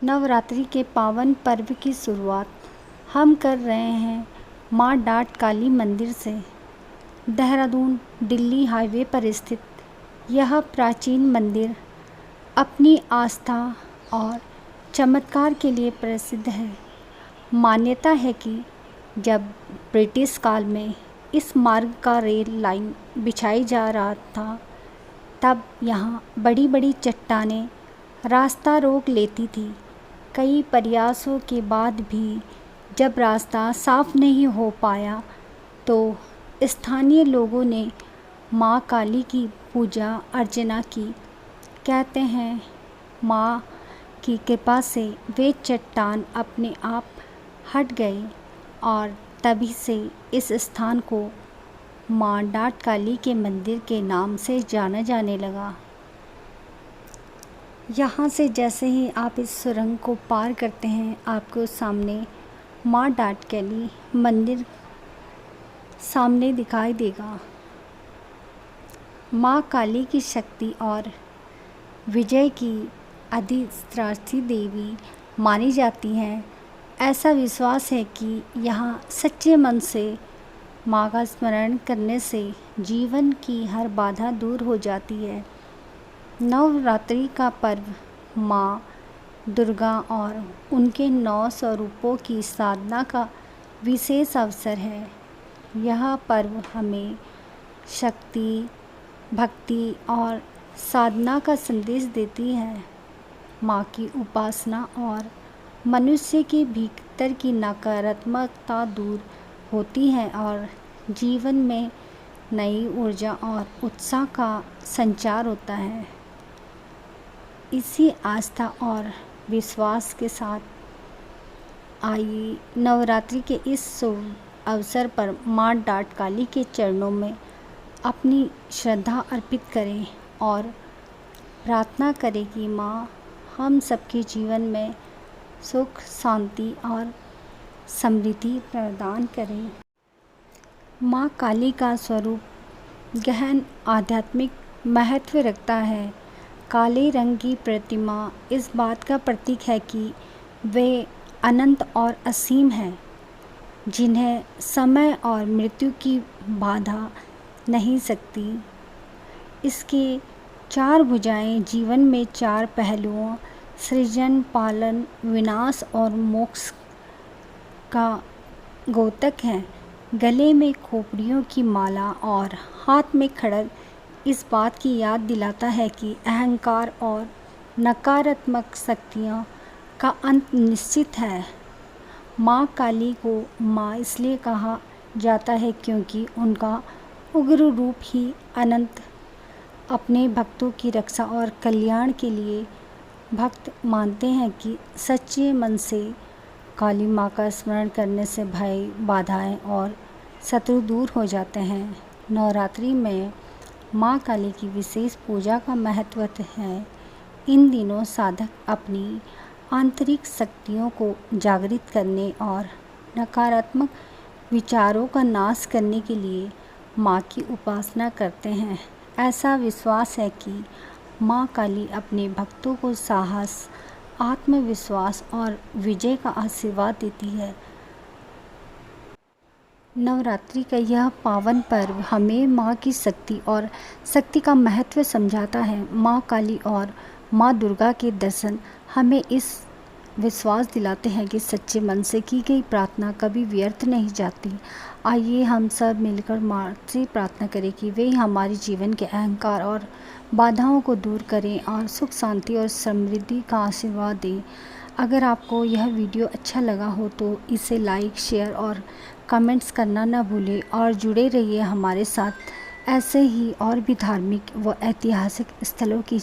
नवरात्रि के पावन पर्व की शुरुआत हम कर रहे हैं माँ डाट काली मंदिर से। देहरादून दिल्ली हाईवे पर स्थित यह प्राचीन मंदिर अपनी आस्था और चमत्कार के लिए प्रसिद्ध है। मान्यता है कि जब ब्रिटिश काल में इस मार्ग का रेल लाइन बिछाई जा रहा था, तब यहाँ बड़ी बड़ी चट्टानें रास्ता रोक लेती थी। कई प्रयासों के बाद भी जब रास्ता साफ नहीं हो पाया, तो स्थानीय लोगों ने माँ काली की पूजा अर्चना की। कहते हैं माँ की कृपा से वे चट्टान अपने आप हट गए और तभी से इस स्थान को माँ डाट काली के मंदिर के नाम से जाना जाने लगा। यहाँ से जैसे ही आप इस सुरंग को पार करते हैं, आपको सामने माँ डाट काली मंदिर सामने दिखाई देगा। माँ काली की शक्ति और विजय की अधिष्ठात्री देवी मानी जाती हैं। ऐसा विश्वास है कि यहाँ सच्चे मन से माँ का स्मरण करने से जीवन की हर बाधा दूर हो जाती है। नवरात्रि का पर्व माँ दुर्गा और उनके 9 स्वरूपों की साधना का विशेष अवसर है। यह पर्व हमें शक्ति, भक्ति और साधना का संदेश देती है। माँ की उपासना और मनुष्य के भीतर की नकारात्मकता दूर होती है और जीवन में नई ऊर्जा और उत्साह का संचार होता है। इसी आस्था और विश्वास के साथ आइए नवरात्रि के इस शुभ अवसर पर माँ डाट काली के चरणों में अपनी श्रद्धा अर्पित करें और प्रार्थना करें कि माँ हम सबके जीवन में सुख, शांति और समृद्धि प्रदान करें। माँ काली का स्वरूप गहन आध्यात्मिक महत्व रखता है। काले रंग की प्रतिमा इस बात का प्रतीक है कि वे अनंत और असीम हैं, जिन्हें समय और मृत्यु की बाधा नहीं सकती। इसके 4 भुजाएं जीवन में 4 पहलुओं सृजन, पालन, विनाश और मोक्ष का द्योतक हैं। गले में खोपड़ियों की माला और हाथ में खड्ग इस बात की याद दिलाता है कि अहंकार और नकारात्मक शक्तियों का अंत निश्चित है। माँ काली को माँ इसलिए कहा जाता है क्योंकि उनका उग्र रूप ही अनंत अपने भक्तों की रक्षा और कल्याण के लिए भक्त मानते हैं कि सच्चे मन से काली माँ का स्मरण करने से भय, बाधाएं और शत्रु दूर हो जाते हैं। नवरात्रि में माँ काली की विशेष पूजा का महत्व है। इन दिनों साधक अपनी आंतरिक शक्तियों को जागृत करने और नकारात्मक विचारों का नाश करने के लिए माँ की उपासना करते हैं। ऐसा विश्वास है कि माँ काली अपने भक्तों को साहस, आत्मविश्वास और विजय का आशीर्वाद देती है। नवरात्रि का यह पावन पर्व हमें माँ की शक्ति और शक्ति का महत्व समझाता है। माँ काली और माँ दुर्गा के दर्शन हमें इस विश्वास दिलाते हैं कि सच्चे मन से की गई प्रार्थना कभी व्यर्थ नहीं जाती। आइए हम सब मिलकर माँ से प्रार्थना करें कि वे हमारे जीवन के अहंकार और बाधाओं को दूर करें और सुख, शांति और समृद्धि का आशीर्वाद दें। अगर आपको यह वीडियो अच्छा लगा हो तो इसे लाइक, शेयर और कमेंट्स करना न भूलें और जुड़े रहिए हमारे साथ ऐसे ही और भी धार्मिक व ऐतिहासिक स्थलों की